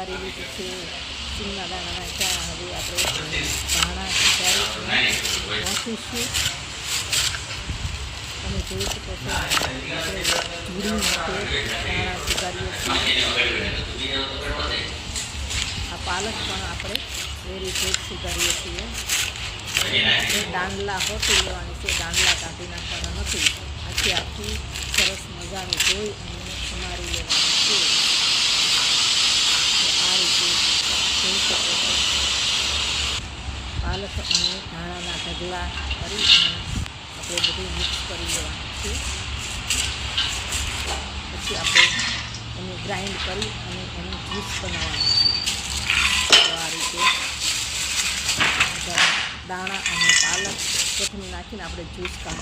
સુધારી લીધું છે, સિંગના દાણા નાખ્યા. હવે આપણે ધાણા સુધારી નાખીશું. તમે જોઈ શકો છો આપણે ધૂળી માટે ધાણા સુધારીએ છીએ. આ પાલક પણ આપણે એ રીતે જ સુધારીએ છીએ. એ દાંડલા હોતી લેવાની છે, દાંડલા કાઢી નાખવાના નથી. આખી સરસ મજાની ધોઈ અને સમારી લેવાની છે. આ રીતે જોઈ શકો છો. પાલક અને ધાણાના ઢગલા કરી અને આપણે બધું મિક્સ કરી લેવાનું છે. પછી આપણે એને ગ્રાઇન્ડ કરી અને એનું જ્યુસ બનાવવાનું છે. તો આ રીતે દાણા અને પાલક કોથમીર નાખીને આપણે જ્યુસ કાઢી